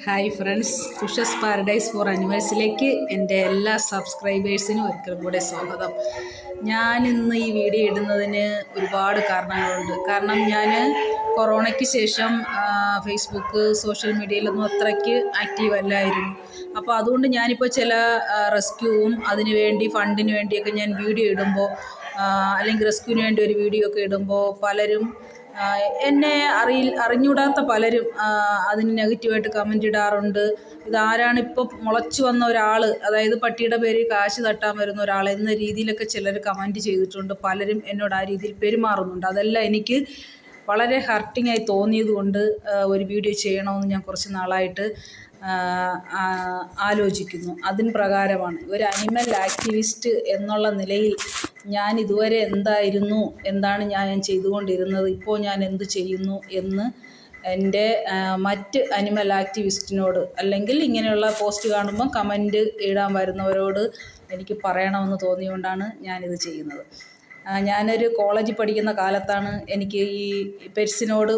Hi friends, Fishes Paradise for അനിമൽസിലേക്ക് എൻ്റെ എല്ലാ സബ്സ്ക്രൈബേഴ്സിനും ഒരിക്കൽ കൂടെ സ്വാഗതം. ഞാനിന്ന് ഈ വീഡിയോ ഇടുന്നതിന് ഒരുപാട് കാരണങ്ങളുണ്ട്. കാരണം ഞാൻ കൊറോണയ്ക്ക് ശേഷം ഫേസ്ബുക്ക്, സോഷ്യൽ മീഡിയയിലൊന്നും അത്രയ്ക്ക് ആക്റ്റീവ് അല്ലായിരുന്നു. അപ്പോൾ അതുകൊണ്ട് ഞാനിപ്പോൾ ചില റെസ്ക്യൂവും അതിനുവേണ്ടി ഫണ്ടിന് വേണ്ടിയൊക്കെ ഞാൻ വീഡിയോ ഇടുമ്പോൾ, അല്ലെങ്കിൽ റെസ്ക്യൂവിന് വേണ്ടി ഒരു വീഡിയോ ഒക്കെ ഇടുമ്പോൾ പലരും എന്നെ അറിഞ്ഞൂടാത്ത പലരും അതിന് നെഗറ്റീവായിട്ട് കമൻ്റ് ഇടാറുണ്ട്. ഇതാരാണിപ്പോൾ മുളച്ചു വന്ന ഒരാൾ, അതായത് പട്ടിയുടെ പേര് കാശ് തട്ടാൻ വരുന്ന ഒരാൾ എന്ന രീതിയിലൊക്കെ ചിലർ കമൻറ്റ് ചെയ്തിട്ടുണ്ട്. പലരും എന്നോട് ആ രീതിയിൽ പെരുമാറുന്നുണ്ട്. അതെല്ലാം എനിക്ക് വളരെ ഹർട്ടിങ്ങായി തോന്നിയത് കൊണ്ട് ഒരു വീഡിയോ ചെയ്യണമെന്ന് ഞാൻ കുറച്ച് നാളായിട്ട് ആലോചിക്കുന്നു. അതിന് പ്രകാരമാണ് ഒരു അനിമൽ ആക്ടിവിസ്റ്റ് എന്നുള്ള നിലയിൽ ഞാൻ ഇതുവരെ എന്താണ് ഞാൻ ചെയ്തുകൊണ്ടിരുന്നത്, ഇപ്പോൾ ഞാൻ എന്ത് ചെയ്യുന്നു എന്ന് എൻ്റെ മറ്റ് അനിമൽ ആക്ടിവിസ്റ്റിനോട്, അല്ലെങ്കിൽ ഇങ്ങനെയുള്ള പോസ്റ്റ് കാണുമ്പം കമൻറ്റ് ഇടാൻ വരുന്നവരോട് എനിക്ക് പറയണമെന്ന് തോന്നിയുകൊണ്ടാണ് ഞാനിത് ചെയ്യുന്നത്. ഞാനൊരു കോളേജിൽ പഠിക്കുന്ന കാലത്താണ് എനിക്ക് ഈ പെറ്റ്സിനോട്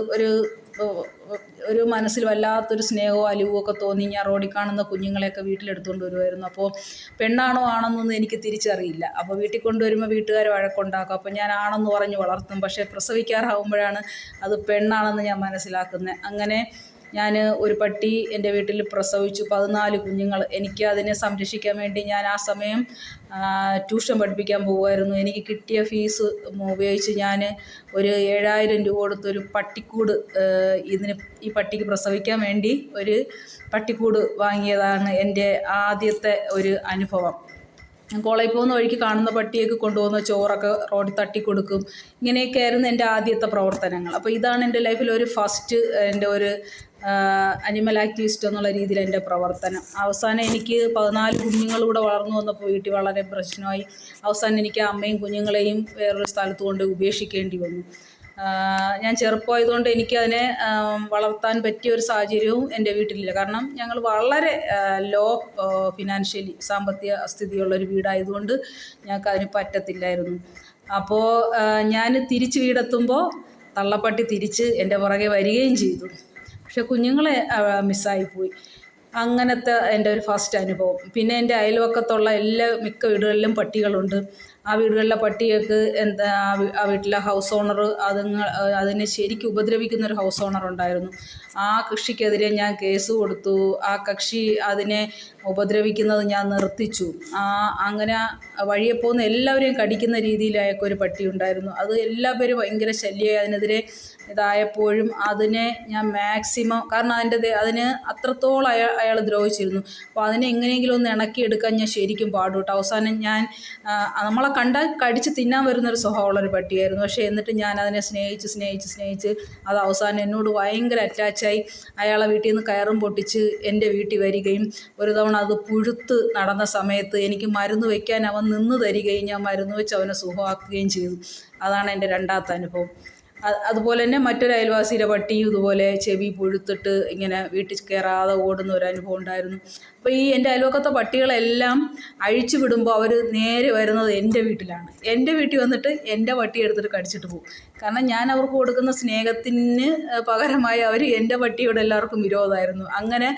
ഒരു മനസ്സിൽ വല്ലാത്തൊരു സ്നേഹവും അലിവും ഒക്കെ തോന്നി. ഞാൻ റോഡിൽ കാണുന്ന കുഞ്ഞുങ്ങളെയൊക്കെ വീട്ടിലെടുത്തുകൊണ്ട് വരുമായിരുന്നു. അപ്പോൾ പെണ്ണാണോ ആണെന്നൊന്നും എനിക്ക് തിരിച്ചറിയില്ല. അപ്പോൾ വീട്ടിൽ കൊണ്ടുവരുമ്പോൾ വീട്ടുകാർ വഴക്കുണ്ടാക്കും. അപ്പോൾ ഞാൻ ആണെന്ന് പറഞ്ഞ് വളർത്തും. പക്ഷേ പ്രസവിക്കാറാകുമ്പോഴാണ് അത് പെണ്ണാണെന്ന് ഞാൻ മനസ്സിലാക്കുന്നത്. അങ്ങനെ ഞാൻ ഒരു പട്ടി എൻ്റെ വീട്ടിൽ പ്രസവിച്ചു, 14 കുഞ്ഞുങ്ങൾ. എനിക്ക് അതിനെ സംരക്ഷിക്കാൻ വേണ്ടി ഞാൻ ആ സമയം ട്യൂഷൻ പഠിപ്പിക്കാൻ പോകുമായിരുന്നു. എനിക്ക് കിട്ടിയ ഫീസ് ഉപയോഗിച്ച് ഞാൻ ഒരു 7000 രൂപ കൊടുത്തൊരു പട്ടിക്കൂട് ഈ പട്ടിക്ക് പ്രസവിക്കാൻ വേണ്ടി ഒരു പട്ടിക്കൂട് വാങ്ങിയതാണ് എൻ്റെ ആദ്യത്തെ ഒരു അനുഭവം. കോളേജിൽ പോകുന്ന വഴിക്ക് കാണുന്ന പട്ടിയൊക്കെ കൊണ്ടുപോകുന്ന ചോറൊക്കെ റോഡിൽ തട്ടിക്കൊടുക്കും. ഇങ്ങനെയൊക്കെ ആയിരുന്നു എൻ്റെ ആദ്യത്തെ പ്രവർത്തനങ്ങൾ. അപ്പോൾ ഇതാണ് എൻ്റെ ലൈഫിൽ ഒരു ഫസ്റ്റ് എൻ്റെ ഒരു അനിമൽ ആക്ടിവിസ്റ്റ് എന്നുള്ള രീതിയിൽ എൻ്റെ പ്രവർത്തനം. അവസാനം എനിക്ക് 14 കുഞ്ഞുങ്ങളൂടെ വളർന്നു വന്നപ്പോൾ വീട്ടിൽ വളരെ പ്രശ്നമായി. അവസാനം എനിക്ക് അമ്മയും കുഞ്ഞുങ്ങളെയും വേറൊരു സ്ഥലത്ത് കൊണ്ട് ഉപേക്ഷിക്കേണ്ടി വന്നു. ഞാൻ ചെറുപ്പമായതുകൊണ്ട് എനിക്കതിനെ വളർത്താൻ പറ്റിയ ഒരു സാഹചര്യവും എൻ്റെ വീട്ടിലില്ല. കാരണം ഞങ്ങൾ വളരെ ലോ ഫിനാൻഷ്യലി സാമ്പത്തിക സ്ഥിതിയുള്ളൊരു വീടായതുകൊണ്ട് ഞങ്ങൾക്ക് അതിന് പറ്റത്തില്ലായിരുന്നു. അപ്പോൾ ഞാൻ തിരിച്ച് വീടെത്തുമ്പോൾ തള്ളപ്പട്ടി തിരിച്ച് എൻ്റെ പുറകെ വരികയും ചെയ്തു. പക്ഷെ കുഞ്ഞുങ്ങളെ മിസ്സായിപ്പോയി. അങ്ങനത്തെ എൻ്റെ ഒരു ഫസ്റ്റ് അനുഭവം. പിന്നെ എൻ്റെ അയൽവക്കത്തുള്ള മിക്ക വീടുകളിലും പട്ടികളുണ്ട്. ആ വീടുകളിലെ പട്ടികൾക്ക് ആ വീട്ടിലെ ഹൗസ് ഓണർ അതിനെ ശരിക്കും ഉപദ്രവിക്കുന്നൊരു ഹൗസ് ഓണർ ഉണ്ടായിരുന്നു. ആ കക്ഷിക്കെതിരെ ഞാൻ കേസ് കൊടുത്തു. ആ കക്ഷി അതിനെ ഉപദ്രവിക്കുന്നത് ഞാൻ നിർത്തിച്ചു. അങ്ങനെ വഴിയെ പോകുന്ന എല്ലാവരെയും കടിക്കുന്ന രീതിയിൽ അയാൾക്കൊരു പട്ടി ഉണ്ടായിരുന്നു. അത് എല്ലാവരും ഭയങ്കര ശല്യമായി. അതിനെതിരെ ഇതായപ്പോഴും അതിനെ ഞാൻ മാക്സിമം, കാരണം അതിന് അത്രത്തോളം അയാൾ ദ്രോഹിച്ചിരുന്നു. അപ്പോൾ അതിനെ എങ്ങനെയെങ്കിലും ഒന്ന് ഇണക്കിയെടുക്കാൻ ഞാൻ ശരിക്കും പാടുപെട്ടു. അവസാനം ഞാൻ നമ്മളെ കണ്ടാൽ കടിച്ച് തിന്നാൻ വരുന്നൊരു സ്വഭാവമുള്ളൊരു പട്ടിയായിരുന്നു. പക്ഷേ എന്നിട്ട് ഞാൻ അതിനെ സ്നേഹിച്ച് അത് അവസാനം എന്നോട് ഭയങ്കര അറ്റാച്ചായി. അയാളെ വീട്ടിൽ നിന്ന് കയറും പൊട്ടിച്ച് എൻ്റെ വീട്ടിൽ വരികയും ഒരു തവണ അത് പുഴുത്ത് നടന്ന സമയത്ത് എനിക്ക് മരുന്ന് വയ്ക്കാൻ അവൻ നിന്ന് തരികയും ഞാൻ മരുന്ന് വെച്ച് അവനെ സുഖമാക്കുകയും ചെയ്തു. അതാണ് എൻ്റെ രണ്ടാമത്തെ അനുഭവം. അതുപോലെ തന്നെ മറ്റൊരു അയൽവാസിയുടെ പട്ടിയും ഇതുപോലെ ചെവി പുഴുത്തിട്ട് ഇങ്ങനെ വീട്ടിൽ കയറാതെ ഓടുന്ന ഒരു അനുഭവം ഉണ്ടായിരുന്നു. അപ്പോൾ ഈ എൻ്റെ അയൽവക്കത്തെ പട്ടികളെല്ലാം അഴിച്ചു വിടുമ്പോൾ അവർ നേരെ വരുന്നത് എൻ്റെ വീട്ടിലാണ്. എൻ്റെ വീട്ടിൽ വന്നിട്ട് എൻ്റെ പട്ടിയെ എടുത്തിട്ട് കടിച്ചിട്ട് പോകും. കാരണം ഞാൻ അവർക്ക് കൊടുക്കുന്ന സ്നേഹത്തിന് പകരമായി അവർ എൻ്റെ പട്ടിയോട് എല്ലാവർക്കും വിരോധമായിരുന്നു. അങ്ങനെ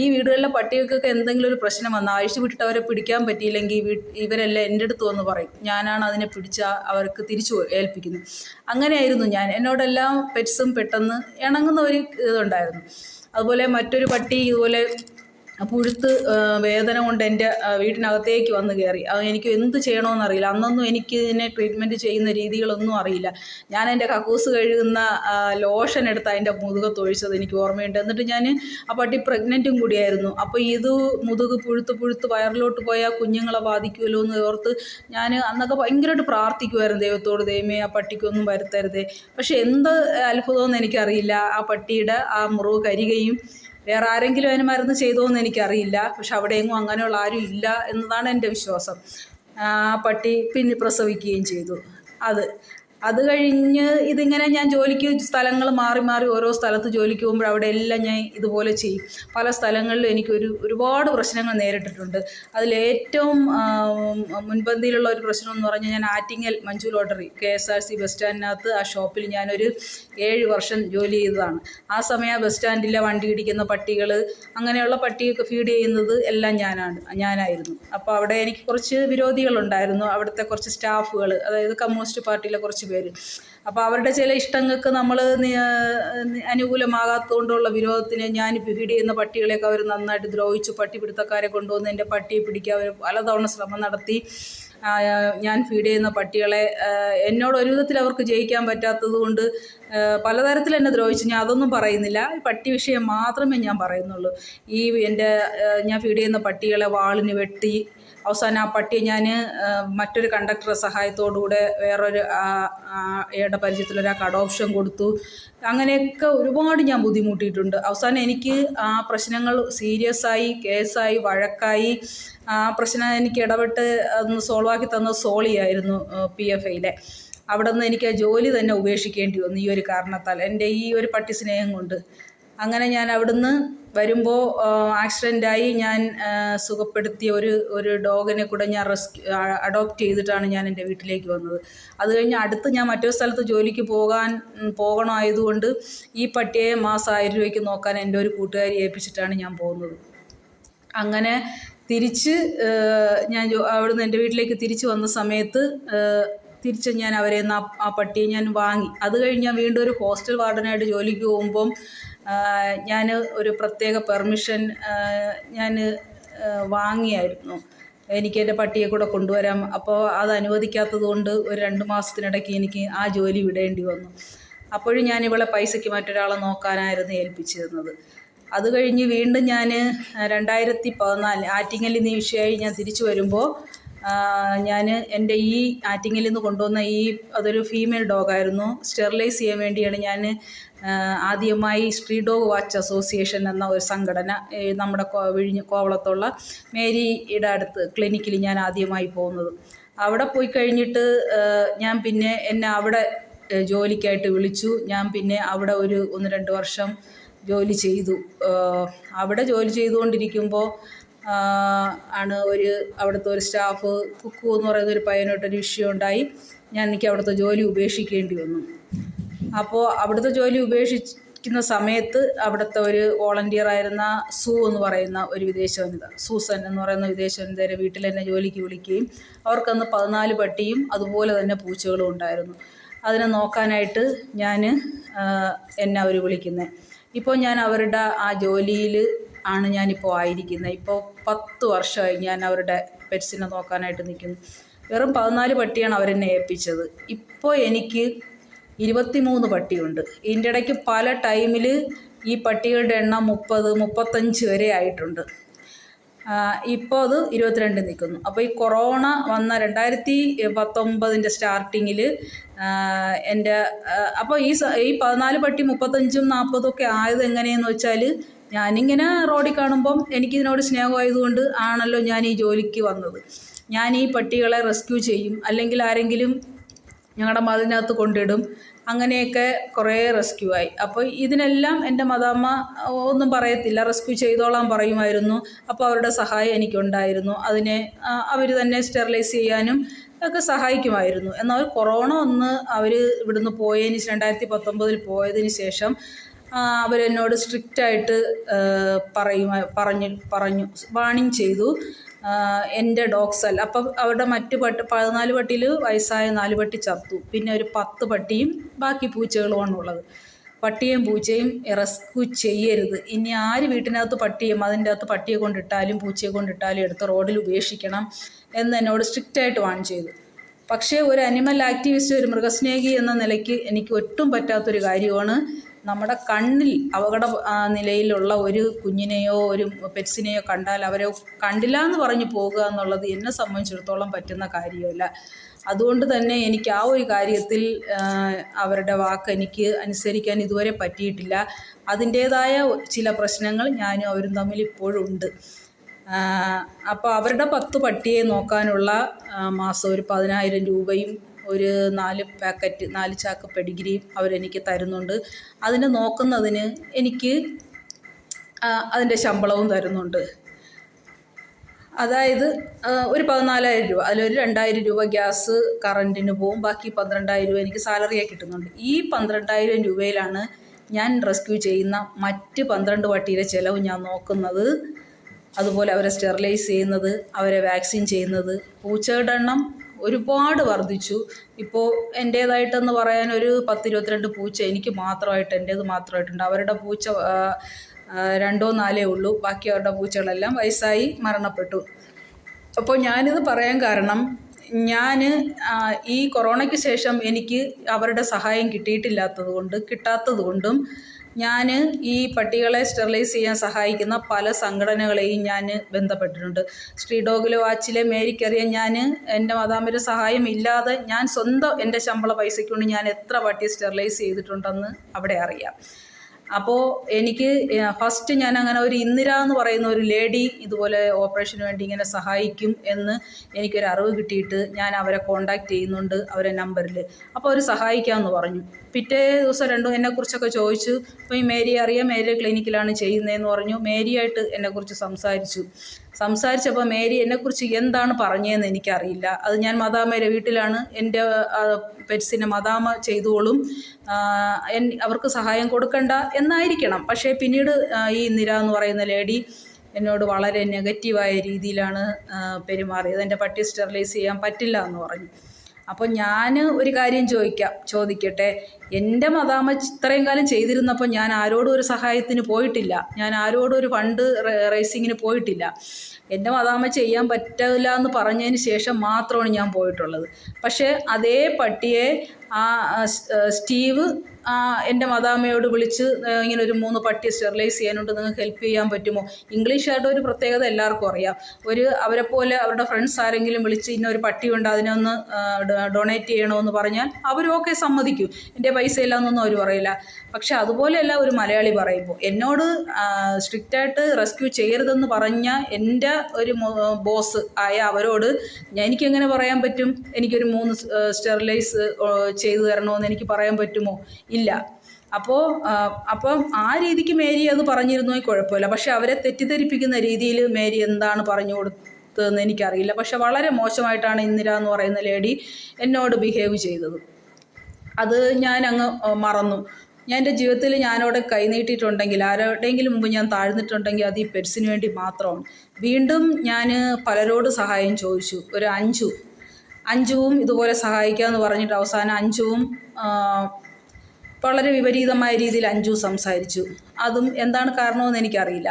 ഈ വീടുകളിലെ പട്ടികൾക്കൊക്കെ എന്തെങ്കിലും ഒരു പ്രശ്നം വന്നാൽ അഴിച്ചു വിട്ടിട്ട് അവരെ പിടിക്കാൻ പറ്റിയില്ലെങ്കിൽ ഇവരെല്ലാം എൻ്റെ അടുത്ത് വന്ന് പറയും. ഞാനാണ് അതിനെ പിടിച്ച അവർക്ക് തിരിച്ചു ഏൽപ്പിക്കുന്നത്. അങ്ങനെയായിരുന്നു ഞാൻ. എന്നോടെല്ലാം പെറ്റ്സും പെട്ടെന്ന് ഇണങ്ങുന്ന ഒരു ഇതുണ്ടായിരുന്നു. അതുപോലെ മറ്റൊരു പട്ടി ഇതുപോലെ പുഴുത്ത് വേദന കൊണ്ട് എൻ്റെ വീട്ടിനകത്തേക്ക് വന്ന് കയറി. എനിക്ക് എന്ത് ചെയ്യണമെന്നറിയില്ല. അന്നൊന്നും എനിക്ക് ഇതിനെ ട്രീറ്റ്മെൻറ്റ് ചെയ്യുന്ന രീതികളൊന്നും അറിയില്ല. ഞാൻ എൻ്റെ കക്കൂസ് കഴുകുന്ന ലോഷൻ എടുത്ത് അതിൻ്റെ മുതുകത്തൊഴിച്ചത് എനിക്ക് ഓർമ്മയുണ്ട്. എന്നിട്ട് ഞാൻ ആ പട്ടി പ്രഗ്നൻറ്റും കൂടിയായിരുന്നു. അപ്പോൾ ഇത് മുതുക് പുഴുത്ത് വയറിലോട്ട് പോയാൽ കുഞ്ഞുങ്ങളെ ബാധിക്കുമല്ലോ എന്ന് ഓർത്ത് ഞാൻ അന്നൊക്കെ ഭയങ്കരമായിട്ട് പ്രാർത്ഥിക്കുമായിരുന്നു ദൈവത്തോട്, ദൈവമേ ആ പട്ടിക്കൊന്നും വരുത്തരുതേ. പക്ഷെ എന്ത് അത്ഭുതമെന്ന് എനിക്കറിയില്ല, ആ പട്ടിയുടെ ആ മുറിവ് കരികയും വേറെ ആരെങ്കിലും അതിന് മരുന്ന് ചെയ്തോന്ന് എനിക്കറിയില്ല. പക്ഷെ അവിടെയെങ്ങും അങ്ങനെയുള്ള ആരും ഇല്ല എന്നതാണ് എൻ്റെ വിശ്വാസം. ആ പട്ടി പിന്നെ പ്രസവിക്കുകയും ചെയ്തു. അത് കഴിഞ്ഞ് ഇതിങ്ങനെ ഞാൻ ജോലിക്ക് സ്ഥലങ്ങൾ മാറി മാറി ഓരോ സ്ഥലത്ത് ജോലിക്ക് പോകുമ്പോൾ അവിടെ എല്ലാം ഞാൻ ഇതുപോലെ ചെയ്യും. പല സ്ഥലങ്ങളിലും എനിക്ക് ഒരുപാട് പ്രശ്നങ്ങൾ നേരിട്ടിട്ടുണ്ട്. അതിലേറ്റവും മുൻപന്തിയിലുള്ള ഒരു പ്രശ്നം എന്ന് പറഞ്ഞാൽ, ഞാൻ Attingal Manju lottery KSRC bus സ്റ്റാൻഡിനകത്ത് ആ ഷോപ്പിൽ ഞാനൊരു 7 വർഷം ജോലി ചെയ്തതാണ്. ആ സമയം ആ ബസ് സ്റ്റാൻഡിലെ വണ്ടി ഇടിക്കുന്ന പട്ടികൾ, അങ്ങനെയുള്ള പട്ടിയൊക്കെ ഫീഡ് ചെയ്യുന്നത് എല്ലാം ഞാനായിരുന്നു. അപ്പോൾ അവിടെ എനിക്ക് കുറച്ച് വിരോധികളുണ്ടായിരുന്നു, അവിടുത്തെ കുറച്ച് സ്റ്റാഫുകൾ, അതായത് കമ്മ്യൂണിസ്റ്റ് പാർട്ടിയിലെ കുറച്ച് പേര്. അപ്പോൾ അവരുടെ ചില ഇഷ്ടങ്ങൾക്ക് നമ്മൾ അനുകൂലമാകാത്തതുകൊണ്ടുള്ള വിരോധത്തിന് ഞാൻ ഫീഡ് ചെയ്യുന്ന പട്ടികളെയൊക്കെ അവർ നന്നായിട്ട് ദ്രോഹിച്ചു. പട്ടിപിടുത്തക്കാരെ കൊണ്ടുവന്ന് എൻ്റെ പട്ടിയെ പിടിക്കാൻ അവർ പലതവണ ശ്രമം നടത്തി. ഞാൻ ഫീഡ് ചെയ്യുന്ന പട്ടികളെ എന്നോട് ഒരു വിധത്തിൽ അവർക്ക് ജയിക്കാൻ പറ്റാത്തത് കൊണ്ട് പലതരത്തിൽ എന്നെ ദ്രോഹിച്ചു. ഞാൻ അതൊന്നും പറയുന്നില്ല, പട്ടി വിഷയം മാത്രമേ ഞാൻ പറയുന്നുള്ളൂ. ഞാൻ ഫീഡ് ചെയ്യുന്ന പട്ടികളെ വാളിന് വെട്ടി, അവസാനം ആ പട്ടിയെ ഞാൻ മറ്റൊരു കണ്ടക്ടറുടെ സഹായത്തോടുകൂടെ വേറൊരു അയാളുടെ പരിചയത്തിലൊരാൾക്ക് അഡോപ്ഷൻ കൊടുത്തു. അങ്ങനെയൊക്കെ ഒരുപാട് ഞാൻ ബുദ്ധിമുട്ടിയിട്ടുണ്ട്. അവസാനം എനിക്ക് ആ പ്രശ്നങ്ങൾ സീരിയസ് ആയി, കേസായി, വഴക്കായി. ആ പ്രശ്നം എനിക്ക് ഇടപെട്ട് അതൊന്ന് സോൾവാക്കി തന്നത് സോളിയായിരുന്നു, PFIയിലെ. അവിടെ നിന്ന് എനിക്ക് ആ ജോലി തന്നെ ഉപേക്ഷിക്കേണ്ടി വന്നു ഈ ഒരു കാരണത്താൽ, എൻ്റെ ഈ ഒരു പട്ടി സ്നേഹം കൊണ്ട്. അങ്ങനെ ഞാൻ അവിടുന്ന് വരുമ്പോൾ ആക്സിഡൻ്റായി. ഞാൻ സുഖപ്പെടുത്തിയ ഒരു ഡോഗിനെ കൂടെ ഞാൻ അഡോപ്റ്റ് ചെയ്തിട്ടാണ് ഞാൻ എൻ്റെ വീട്ടിലേക്ക് വന്നത്. അത് കഴിഞ്ഞ് അടുത്ത് ഞാൻ മറ്റൊരു സ്ഥലത്ത് ജോലിക്ക് പോകണമായതുകൊണ്ട് ഈ പട്ടിയെ മാസം 1000 രൂപയ്ക്ക് നോക്കാൻ എൻ്റെ ഒരു കൂട്ടുകാരി ഏൽപ്പിച്ചിട്ടാണ് ഞാൻ പോകുന്നത്. അങ്ങനെ തിരിച്ച് ഞാൻ അവിടുന്ന് എൻ്റെ വീട്ടിലേക്ക് തിരിച്ച് വന്ന സമയത്ത് തിരിച്ച് ഞാൻ ആ പട്ടിയെ ഞാൻ വാങ്ങി. അത് കഴിഞ്ഞ് ഞാൻ വീണ്ടും ഒരു ഹോസ്റ്റൽ വാർഡനായിട്ട് ജോലിക്ക് പോകുമ്പം ഞാൻ ഒരു പ്രത്യേക പെർമിഷൻ ഞാൻ വാങ്ങിയായിരുന്നു. എനിക്ക് എൻ്റെ പട്ടിയെ കൂടെ കൊണ്ടുവരാം. അപ്പോൾ അത് അനുവദിക്കാത്തത് കൊണ്ട് ഒരു 2 മാസത്തിനിടയ്ക്ക് എനിക്ക് ആ ജോലി വിടേണ്ടി വന്നു. അപ്പോഴും ഞാൻ ഇവളെ പൈസയ്ക്ക് മറ്റൊരാളെ നോക്കാനായിരുന്നു ഏൽപ്പിച്ചിരുന്നത്. അത് കഴിഞ്ഞ് വീണ്ടും ഞാൻ 2014 ആറ്റിങ്ങലിൽ നിന്ന് ഈ വിഷയമായി ഞാൻ തിരിച്ചു വരുമ്പോൾ ഞാൻ എൻ്റെ ഈ ആറ്റിങ്ങലിൽ നിന്ന് കൊണ്ടുവന്ന അതൊരു ഫീമെയിൽ ഡോഗായിരുന്നു. സ്റ്റെറിലൈസ് ചെയ്യാൻ വേണ്ടിയാണ് ഞാൻ ആദ്യമായി സ്ട്രീറ്റ് ഡോഗ് വാച്ച് അസോസിയേഷൻ എന്ന ഒരു സംഘടന, നമ്മുടെ കോവളത്തുള്ള മേരിയുടെ അടുത്ത് ക്ലിനിക്കിൽ ഞാൻ ആദ്യമായി പോകുന്നത്. അവിടെ പോയി കഴിഞ്ഞിട്ട് ഞാൻ പിന്നെ എന്നെ അവിടെ ജോലിക്കായിട്ട് വിളിച്ചു. ഞാൻ പിന്നെ അവിടെ ഒരു 1-2 വർഷം ജോലി ചെയ്തു. അവിടെ ജോലി ചെയ്തുകൊണ്ടിരിക്കുമ്പോൾ ആണ് അവിടുത്തെ ഒരു സ്റ്റാഫ് കുക്കു എന്ന് പറയുന്ന ഒരു പയ്യനായിട്ടൊരു വിഷയം ഉണ്ടായി. എനിക്ക് അവിടുത്തെ ജോലി ഉപേക്ഷിക്കേണ്ടി വന്നു. അപ്പോൾ അവിടുത്തെ ജോലി ഉപേക്ഷിക്കുന്ന സമയത്ത് അവിടുത്തെ ഒരു വോളണ്ടിയറായിരുന്ന എന്ന് പറയുന്ന ഒരു വിദേശ വനിത, സൂസൻ എന്ന് പറയുന്ന വിദേശ വനിതയുടെ വീട്ടിൽ എന്നെ ജോലിക്ക് വിളിക്കുകയും അവർക്കന്ന് 14 പട്ടിയും അതുപോലെ തന്നെ പൂച്ചകളും ഉണ്ടായിരുന്നു. അതിനെ നോക്കാനായിട്ട് എന്നെ അവർ വിളിക്കുന്നത്. ഇപ്പോൾ ഞാൻ അവരുടെ ആ ജോലിയിൽ ആണ് ഞാനിപ്പോൾ ആയിരിക്കുന്നത്. ഇപ്പോൾ 10 വർഷമായി ഞാൻ അവരുടെ പെറ്റ്സിനെ നോക്കാനായിട്ട് നിൽക്കുന്നു. വെറും 14 പട്ടിയാണ് അവരെന്നെ ഏൽപ്പിച്ചത്. ഇപ്പോൾ എനിക്ക് 23 പട്ടിയുണ്ട്. ഇതിൻ്റെ ഇടയ്ക്ക് പല ടൈമിൽ ഈ പട്ടികളുടെ എണ്ണം 30-35 വരെ ആയിട്ടുണ്ട്. ഇപ്പോൾ അത് 22 നിൽക്കുന്നു. അപ്പോൾ ഈ കൊറോണ വന്ന 2019 സ്റ്റാർട്ടിങ്ങിൽ അപ്പോൾ ഈ 14 പട്ടി 35-40 ഒക്കെ ആയത് എങ്ങനെയെന്ന് വെച്ചാൽ, ഞാനിങ്ങനെ റോഡിൽ കാണുമ്പം എനിക്കിതിനോട് സ്നേഹമായതുകൊണ്ട് ആണല്ലോ ഞാൻ ഈ ജോലിക്ക് വന്നത്. ഞാൻ ഈ പട്ടികളെ റെസ്ക്യൂ ചെയ്യും, അല്ലെങ്കിൽ ആരെങ്കിലും ഞങ്ങളുടെ മതിലിനകത്ത് കൊണ്ടിടും. അങ്ങനെയൊക്കെ കുറേ റെസ്ക്യൂ ആയി. അപ്പോൾ ഇതിനെല്ലാം എൻ്റെ മദാമ്മ ഒന്നും പറയത്തില്ല, റെസ്ക്യൂ ചെയ്തോളാൻ പറയുമായിരുന്നു. അപ്പോൾ അവരുടെ സഹായം എനിക്കുണ്ടായിരുന്നു. അതിനെ അവർ തന്നെ സ്റ്റെറിലൈസ് ചെയ്യാനും ഒക്കെ സഹായിക്കുമായിരുന്നു. എന്നാൽ കൊറോണ അവർ ഇവിടുന്ന് 2019 പോയതിന് ശേഷം അവരെന്നോട് സ്ട്രിക്റ്റായിട്ട് പറഞ്ഞു വാണിംഗ് ചെയ്തു. എൻ്റെ ഡോഗ്സ് അപ്പം അവരുടെ മറ്റ് 14 പട്ടിയിൽ വയസ്സായ 4 പട്ടി ചത്തു. പിന്നെ ഒരു 10 പട്ടിയും ബാക്കി പൂച്ചകളുമാണ് ഉള്ളത്. പട്ടിയും പൂച്ചയും റെസ്ക്യൂ ചെയ്യരുത്. ഇനി ആര് വീട്ടിനകത്ത് അതിൻ്റെ അകത്ത് പട്ടിയെ കൊണ്ടിട്ടാലും പൂച്ചയെ കൊണ്ടിട്ടാലും എടുത്ത് റോഡിൽ ഉപേക്ഷിക്കണം എന്ന് എന്നോട് സ്ട്രിക്റ്റായിട്ട് വാൺ ചെയ്തു. പക്ഷേ ഒരു അനിമൽ ആക്ടിവിസ്റ്റ്, ഒരു മൃഗസ്നേഹി എന്ന നിലയ്ക്ക് എനിക്ക് ഒട്ടും പറ്റാത്തൊരു കാര്യമാണ് നമ്മുടെ കണ്ണിൽ അപകട നിലയിലുള്ള ഒരു കുഞ്ഞിനെയോ ഒരു പെറ്റ്സിനെയോ കണ്ടാൽ അവരെ കണ്ടില്ല എന്ന് പറഞ്ഞ് പോകുക എന്നുള്ളത് എന്നെ സംബന്ധിച്ചിടത്തോളം പറ്റുന്ന കാര്യമല്ല. അതുകൊണ്ട് തന്നെ എനിക്ക് ആ ഒരു കാര്യത്തിൽ അവരുടെ വാക്ക് എനിക്ക് അനുസരിക്കാൻ ഇതുവരെ പറ്റിയിട്ടില്ല. അതിൻ്റേതായ ചില പ്രശ്നങ്ങൾ ഞാനും അവരും തമ്മിൽ ഇപ്പോഴും ഉണ്ട്. അപ്പോൾ അവരുടെ 10 പട്ടിയെ നോക്കാനുള്ള മാസം ഒരു 10,000 രൂപയും ഒരു 4 ചാക്ക് പെഡിഗ്രിയും അവരെനിക്ക് തരുന്നുണ്ട്. അതിന് നോക്കുന്നതിന് എനിക്ക് അതിൻ്റെ ശമ്പളവും തരുന്നുണ്ട്. അതായത് ഒരു 14,000 രൂപ, അതിലൊരു 2,000 രൂപ ഗ്യാസ് കറണ്ടിന് പോവും, ബാക്കി 12,000 രൂപ എനിക്ക് സാലറിയായി കിട്ടുന്നുണ്ട്. ഈ 12,000 രൂപയിലാണ് ഞാൻ റെസ്ക്യൂ ചെയ്യുന്ന മറ്റ് 12 പട്ടിയുടെ ചിലവ് ഞാൻ നോക്കുന്നത്. അതുപോലെ അവരെ സ്റ്റെറിലൈസ് ചെയ്യുന്നത്, അവരെ വാക്സിൻ ചെയ്യുന്നത്. പൂച്ചയുടെ എണ്ണം ഒരുപാട് വർദ്ധിച്ചു. ഇപ്പോൾ എൻ്റേതായിട്ടെന്ന് പറയാൻ ഒരു 10-22 പൂച്ച എനിക്ക് മാത്രമായിട്ട്, എൻ്റേത് മാത്രമായിട്ടുണ്ട്. അവരുടെ പൂച്ച 2-4 ഉള്ളൂ. ബാക്കി അവരുടെ പൂച്ചകളെല്ലാം വയസ്സായി മരണപ്പെട്ടു. അപ്പോൾ ഞാനിത് പറയാൻ കാരണം, ഞാൻ ഈ കൊറോണയ്ക്ക് ശേഷം എനിക്ക് അവരുടെ സഹായം കിട്ടാത്തത് കൊണ്ടും ഞാൻ ഈ പട്ടികളെ സ്റ്റെറിലൈസ് ചെയ്യാൻ സഹായിക്കുന്ന പല സംഘടനകളെയും ഞാൻ ബന്ധപ്പെട്ടിട്ടുണ്ട്. സ്ട്രീറ്റ് ഡോഗ് വാച്ചിലെ മേരിക്കറിയാൻ, ഞാൻ എൻ്റെ മദാമ്മയുടെ സഹായം ഇല്ലാതെ ഞാൻ സ്വന്തം എൻ്റെ ശമ്പള പൈസയ്ക്ക് കൊണ്ട് ഞാൻ എത്ര പട്ടിയെ സ്റ്റെറിലൈസ് ചെയ്തിട്ടുണ്ടെന്ന് അവിടെ അറിയാം. അപ്പോൾ എനിക്ക് ഫസ്റ്റ് ഞാൻ അങ്ങനെ ഒരു ഇന്ദിര എന്ന് പറയുന്ന ഒരു ലേഡി ഇതുപോലെ ഓപ്പറേഷന് വേണ്ടി ഇങ്ങനെ സഹായിക്കും എന്ന് എനിക്കൊരു അറിവ് കിട്ടിയിട്ട് ഞാൻ അവരെ കോണ്ടാക്ട് ചെയ്യുന്നുണ്ട്, അവരെ നമ്പറിൽ. അപ്പോൾ അവർ സഹായിക്കാമെന്ന് പറഞ്ഞു. പിറ്റേ ദിവസം രണ്ടും എന്നെക്കുറിച്ചൊക്കെ ചോദിച്ചു. അപ്പോൾ ഈ മേരി അറിയാം, മേരി ക്ലിനിക്കിലാണ് ചെയ്യുന്നതെന്ന് പറഞ്ഞു. മേരിയായിട്ട് എന്നെക്കുറിച്ച് സംസാരിച്ചപ്പോൾ മേരി എന്നെക്കുറിച്ച് എന്താണ് പറഞ്ഞതെന്ന് എനിക്കറിയില്ല. അത് ഞാൻ മദാമ്മയുടെ വീട്ടിലാണ്, എൻ്റെ പെറ്റ്സിനെ മദാമ്മ ചെയ്തോളും, അവർക്ക് സഹായം കൊടുക്കണ്ട എന്നായിരിക്കണം. പക്ഷേ പിന്നീട് ഈ നിര എന്ന് പറയുന്ന ലേഡി എന്നോട് വളരെ നെഗറ്റീവായ രീതിയിലാണ് പെരുമാറിയത്. എൻ്റെ പട്ടി സ്റ്റെറിലൈസ് ചെയ്യാൻ പറ്റില്ല എന്ന് പറഞ്ഞു. അപ്പോൾ ഞാൻ ഒരു കാര്യം ചോദിക്കട്ടെ, എൻ്റെ മദാമ്മ ഇത്രയും കാലം ചെയ്തിരുന്നപ്പോൾ ഞാൻ ആരോടും ഒരു സഹായത്തിന് പോയിട്ടില്ല, ഞാൻ ആരോടും ഒരു ഫണ്ട് റേസിങ്ങിന് പോയിട്ടില്ല. എൻ്റെ മദാമ്മ ചെയ്യാൻ പറ്റില്ല എന്ന് പറഞ്ഞതിന് ശേഷം മാത്രമാണ് ഞാൻ പോയിട്ടുള്ളത്. പക്ഷേ അതേ പട്ടിയെ സ്റ്റീവ് എൻ്റെ മദാമ്മയോട് വിളിച്ച് ഇങ്ങനെ ഒരു 3 പട്ടിയെ സ്റ്റെറിലൈസ് ചെയ്യാനുണ്ട്, നിങ്ങൾക്ക് ഹെൽപ്പ് ചെയ്യാൻ പറ്റുമോ? ഇംഗ്ലീഷായിട്ട് ഒരു പ്രത്യേകത എല്ലാവർക്കും അറിയാം. അവരെപ്പോലെ അവരുടെ ഫ്രണ്ട്സ് ആരെങ്കിലും വിളിച്ച് ഇന്നൊരു പട്ടിയുണ്ട്, അതിനൊന്ന് ഡൊണേറ്റ് ചെയ്യണമെന്ന് പറഞ്ഞാൽ അവരൊക്കെ സമ്മതിക്കും. എൻ്റെ പൈസ ഇല്ലാന്നൊന്നും അവർ പറയില്ല. പക്ഷെ അതുപോലെയല്ല ഒരു മലയാളി പറയുമ്പോൾ. എന്നോട് സ്ട്രിക്റ്റായിട്ട് റെസ്ക്യൂ ചെയ്യരുതെന്ന് പറഞ്ഞ എൻ്റെ ഒരു ബോസ് ആയ അവരോട് എനിക്കെങ്ങനെ പറയാൻ പറ്റും? എനിക്കൊരു 3 സ്റ്റെറിലൈസ് ചെയ്തു തരണമെന്ന് എനിക്ക് പറയാൻ പറ്റുമോ? ഇല്ല. അപ്പം ആ രീതിക്ക് മേരി അത് പറഞ്ഞിരുന്നോ കുഴപ്പമില്ല. പക്ഷെ അവരെ തെറ്റിദ്ധരിപ്പിക്കുന്ന രീതിയിൽ മേരി എന്താണ് പറഞ്ഞു കൊടുത്തതെന്ന് എനിക്കറിയില്ല. പക്ഷെ വളരെ മോശമായിട്ടാണ് ഇന്ദിര എന്ന് പറയുന്ന ലേഡി എന്നോട് ബിഹേവ് ചെയ്തത്. അത് ഞാൻ അങ്ങ് മറന്നു. ഞാൻ എൻ്റെ ജീവിതത്തിൽ ഞാനവിടെ കൈനീട്ടിയിട്ടുണ്ടെങ്കിൽ, ആരുടെയെങ്കിലും മുമ്പ് ഞാൻ താഴ്ന്നിട്ടുണ്ടെങ്കിൽ അത് ഈ പെറ്റ്സിന് വേണ്ടി മാത്രമാണ്. വീണ്ടും ഞാൻ പലരോട് സഹായം ചോദിച്ചു. ഒരു അഞ്ചുവും ഇതുപോലെ സഹായിക്കാമെന്ന് പറഞ്ഞിട്ട് അവസാനം അഞ്ചുവും വളരെ വിപരീതമായ രീതിയിൽ അഞ്ചു സംസാരിച്ചു. അതും എന്താണ് കാരണമെന്ന് എനിക്കറിയില്ല.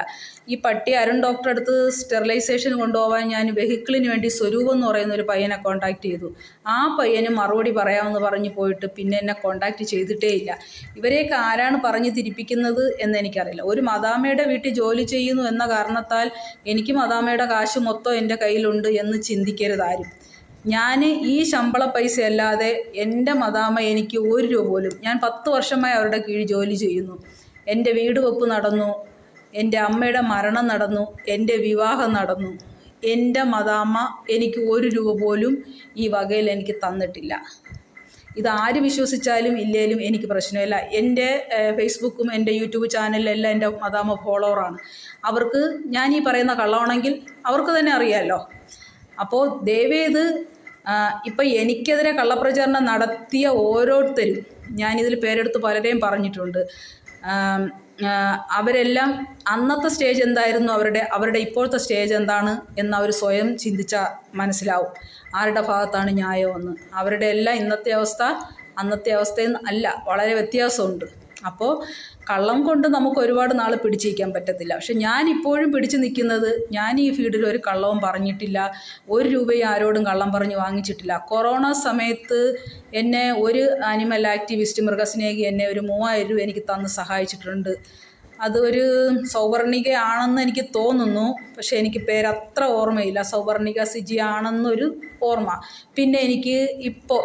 ഈ പട്ടി അരുൺ ഡോക്ടറെ അടുത്ത് സ്റ്റെറിലൈസേഷൻ കൊണ്ടുപോകാൻ ഞാൻ വെഹിക്കിളിന് വേണ്ടി സ്വരൂപം എന്ന് പറയുന്ന ഒരു പയ്യനെ കോൺടാക്ട് ചെയ്തു. ആ പയ്യന് മറുപടി പറയാമെന്ന് പറഞ്ഞ് പോയിട്ട് പിന്നെ എന്നെ കോൺടാക്ട് ചെയ്തിട്ടേ ഇല്ല. ഇവരെയൊക്കെ ആരാണ് പറഞ്ഞ് തിരിപ്പിക്കുന്നത് എന്ന് എനിക്കറിയില്ല. ഒരു മദാമ്മയുടെ വീട്ടിൽ ജോലി ചെയ്യുന്നു എന്ന കാരണത്താൽ എനിക്ക് മദാമ്മയുടെ കാശ് മൊത്തം എൻ്റെ കയ്യിലുണ്ട് എന്ന് ചിന്തിക്കരുത് ആരും. ഞാൻ ഈ ശമ്പള പൈസ അല്ലാതെ എൻ്റെ മദാമ്മ എനിക്ക് 1 രൂപ പോലും, ഞാൻ 10 വർഷമായി അവരുടെ കീഴിൽ ജോലി ചെയ്യുന്നു. എൻ്റെ വീട് വെപ്പ് നടന്നു, എൻ്റെ അമ്മയുടെ മരണം നടന്നു, എൻ്റെ വിവാഹം നടന്നു. എൻ്റെ മദാമ്മ എനിക്ക് 1 രൂപ പോലും ഈ വകയിൽ എനിക്ക് തന്നിട്ടില്ല. ഇതാര് വിശ്വസിച്ചാലും ഇല്ലേലും എനിക്ക് പ്രശ്നമില്ല. എൻ്റെ ഫേസ്ബുക്കും എൻ്റെ യൂട്യൂബ് ചാനലിലെല്ലാം എൻ്റെ മദാമ്മ ഫോളോവറാണ്. അവർക്ക് ഞാൻ ഈ പറയുന്ന കള്ളമാണെങ്കിൽ അവർക്ക് തന്നെ അറിയാമല്ലോ. അപ്പോൾ ദയവേത് ഇപ്പം എനിക്കെതിരെ കള്ളപ്രചാരണം നടത്തിയ ഓരോരുത്തരും, ഞാനിതിൽ പേരെടുത്ത് പലരെയും പറഞ്ഞിട്ടുണ്ട്, അവരെല്ലാം അന്നത്തെ സ്റ്റേജ് എന്തായിരുന്നു, അവരുടെ ഇപ്പോഴത്തെ സ്റ്റേജ് എന്താണ് എന്ന് അവർ സ്വയം ചിന്തിച്ചാൽ മനസ്സിലാവും ആരുടെ ഭാഗത്താണ് ന്യായമെന്ന്. അവരുടെ എല്ലാം ഇന്നത്തെ അവസ്ഥ അന്നത്തെ അവസ്ഥയിൽ അല്ല, വളരെ വ്യത്യാസമുണ്ട്. അപ്പോൾ കള്ളം കൊണ്ട് നമുക്ക് ഒരുപാട് നാൾ പിടിച്ചിരിക്കാൻ പറ്റത്തില്ല. പക്ഷെ ഞാൻ ഇപ്പോഴും പിടിച്ചു നിൽക്കുന്നത്, ഞാൻ ഈ ഫീൽഡിൽ ഒരു കള്ളവും പറഞ്ഞിട്ടില്ല, 1 രൂപയും ആരോടും കള്ളം പറഞ്ഞ് വാങ്ങിച്ചിട്ടില്ല. കൊറോണ സമയത്ത് എന്നെ ഒരു ആനിമൽ ആക്ടിവിസ്റ്റ് മൃഗസ്നേഹി എന്നെ ഒരു 3000 രൂപ എനിക്ക് തന്ന് സഹായിച്ചിട്ടുണ്ട്. അതൊരു സൗവർണികയാണെന്ന് എനിക്ക് തോന്നുന്നു. പക്ഷേ എനിക്ക് പേരത്ര ഓർമ്മയില്ല. സൗവർണിക സിജി ആണെന്നൊരു ഓർമ്മ. പിന്നെ എനിക്ക് ഇപ്പോൾ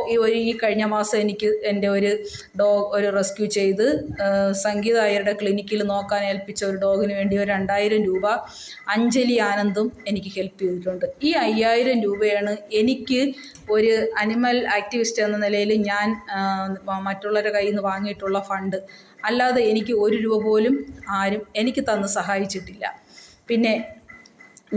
ഈ കഴിഞ്ഞ മാസം എനിക്ക് എൻ്റെ ഒരു റെസ്ക്യൂ ചെയ്ത് സംഗീത അയ്യരുടെ ക്ലിനിക്കിൽ നോക്കാൻ ഏൽപ്പിച്ച ഒരു ഡോഗിന് വേണ്ടി ഒരു 2000 രൂപ അഞ്ജലി ആനന്ദും എനിക്ക് ഹെൽപ്പ് ചെയ്തിട്ടുണ്ട്. ഈ 5000 രൂപയാണ് എനിക്ക് ഒരു അനിമൽ ആക്ടിവിസ്റ്റ് എന്ന നിലയിൽ ഞാൻ മറ്റുള്ളവരുടെ കയ്യിൽ നിന്ന് വാങ്ങിയിട്ടുള്ള ഫണ്ട്. അല്ലാതെ എനിക്ക് 1 രൂപ പോലും ആരും എനിക്ക് തന്ന് സഹായിച്ചിട്ടില്ല. പിന്നെ